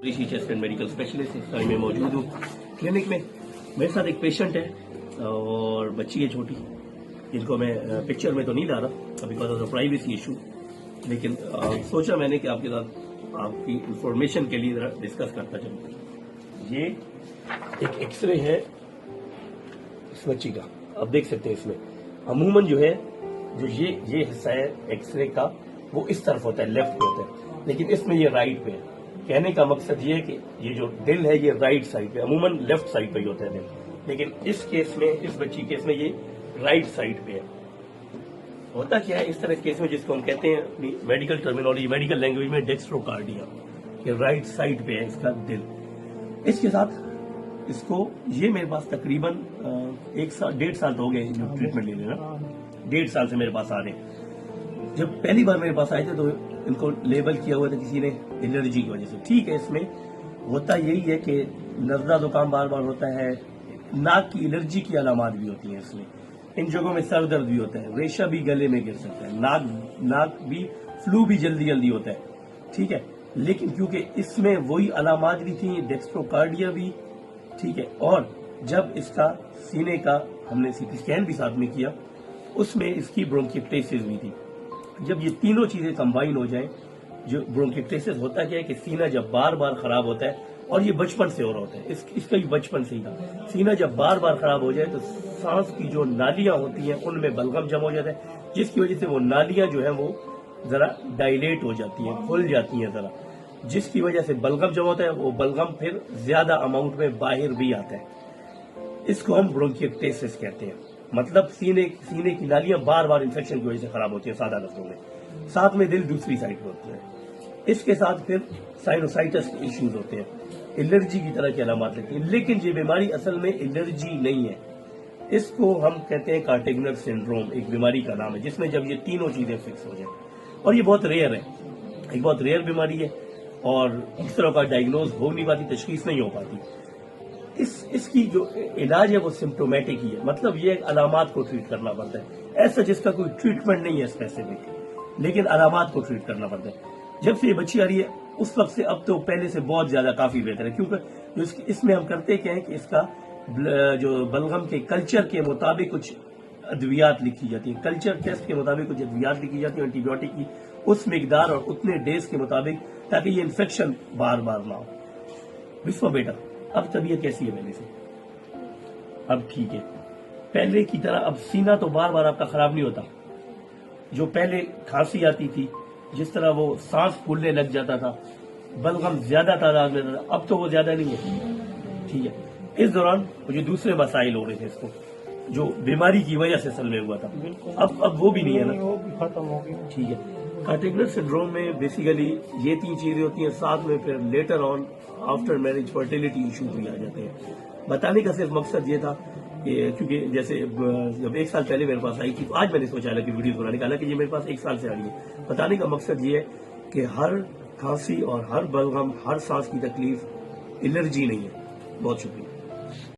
Rishi chest and medical specialist इस time में मौजूद हूँ क्लिनिक में। मेरे साथ एक पेशेंट है और बच्ची है छोटी, जिनको मैं पिक्चर में तो नहीं ला रहा because of the privacy issue, लेकिन सोचा मैंने कि आपके साथ आपकी इंफॉर्मेशन के लिए जरा डिस्कस करता चलूँ। ये एक एक्सरे है इस बच्ची का, आप देख सकते हैं। इसमें अमूमन जो है जो ये हिस्सा है एक्सरे का वो इस तरफ होता है, लेफ्ट पे होता है, लेकिन इसमें ये राइट पे है। कहने का मकसद ये है कि ये जो दिल है ये राइट साइड पे, अमूमन लेफ्ट साइड पे ही होता है दिल, लेकिन इस केस में, इस बच्ची केस में ये राइट साइड पे है। होता क्या है इस तरह केस में, जिसको हम कहते हैं अपनी मेडिकल टर्मिनोलॉजी, मेडिकल लैंग्वेज में डेक्स्ट्रोकार्डिया, ये राइट साइड पे है इसका दिल। इसके साथ इसको ये मेरे पास तकरीबन 1.5 साल तो हो गए ट्रीटमेंट ले लेना, 1.5 साल से मेरे पास आ रहे हैं। जब पहली बार मेरे पास आए थे तो इनको लेबल किया हुआ था किसी ने एलर्जी की वजह से। ठीक है, इसमें होता यही है कि नजला जुकाम बार बार होता है, नाक की एलर्जी की अलामत भी होती है इसमें, इन जगहों में सर दर्द भी होता है, रेशा भी गले में गिर सकता है, नाक भी, फ्लू भी जल्दी जल्दी होता है। ठीक है, लेकिन क्योंकि इसमें वही अलामत भी थी, डेक्स्ट्रोकार्डिया भी, ठीक है, और जब इसका सीने का हमने सीटी स्कैन भी साथ में किया, उसमें इसकी ब्रोंकिक्टेसिस भी थी। जब ये तीनों चीजें कंबाइन हो जाएं, जो ब्रोंकिक्टेसिस होता क्या है कि सीना जब बार बार खराब होता है, और ये बचपन से हो रहा होता है, इसका भी बचपन से ही था। सीना जब बार बार खराब हो जाए तो सांस की जो नालियां होती हैं उनमें बलगम जम हो जाता है, जिसकी वजह से वो नालियां जो है वो जरा डायलेट हो जाती हैं, खुल जाती हैं जरा, जिसकी वजह से बलगम जम होता है, वो बलगम फिर ज्यादा अमाउंट में बाहर भी आता है। इसको हम ब्रोंकिक्टेसिस कहते हैं। मतलब सीने की नालियां बार बार इन्फेक्शन की वजह से खराब होती है, सादा लफ्जों में। साथ में दिल दूसरी साइड पर होता है। इसके साथ फिर साइनोसाइटिस के इश्यूज होते हैं, एलर्जी की तरह की अलामत लगती है, लेकिन ये बीमारी असल में एलर्जी नहीं है। इसको हम कहते हैं कार्टिगनर सिंड्रोम, एक बीमारी का नाम है, जिसमें जब ये तीनों चीजें फिक्स हो जाए, और ये बहुत रेयर है, एक बहुत रेयर बीमारी है, और इस तरह का डायग्नोज हो नहीं पाती, तशखीस नहीं हो पाती। इसकी जो इलाज है वो सिम्टोमेटिक ही है, मतलब ये अलामत को ट्रीट करना पड़ता है। ऐसा जिसका कोई ट्रीटमेंट नहीं है स्पेसिफिक, लेकिन अलामत को ट्रीट करना पड़ता है। जब से ये बच्ची आ रही है उस वक्त से अब तो पहले से बहुत ज्यादा काफी बेहतर है, क्योंकि इसमें हम करते क्या है कि इसका जो बलगम के कल्चर के मुताबिक कुछ अद्वियात लिखी जाती है, कल्चर टेस्ट के मुताबिक कुछ अद्वियात लिखी जाती है एंटीबायोटिक की, उस मिकदार और उतने डेज के मुताबिक, ताकि ये इन्फेक्शन बार बार ना हो। विश्व बेटा, अब तबीयत कैसी है पहले से? अब ठीक है, पहले की तरह अब सीना तो बार बार आपका खराब नहीं होता। जो पहले खांसी आती थी, जिस तरह वो सांस फूलने लग जाता था, बलगम ज्यादा तादाद में था, अब तो वो ज्यादा नहीं है। ठीक है, इस दौरान जो दूसरे मसाइल हो रहे थे इसको, जो बीमारी की वजह से असल में हुआ था, अब वो भी नहीं है ना, वो भी खत्म हो गया। ठीक है। कार्टिगनर सिंड्रोम में बेसिकली ये 3 चीजें होती हैं, साथ में फिर later on after marriage fertility issues भी आ जाते हैं। बताने का सिर्फ मकसद ये था कि क्योंकि जैसे जब 1 साल पहले मेरे पास आई थी, आज मैंने सोचा कि वीडियो बनाने का, हालांकि ये मेरे पास 1 साल से आ रही है। बताने का मकसद ये है कि हर खांसी और हर बलगम, हर सांस की तकलीफ एलर्जी नहीं है। बहुत शुक्रिया।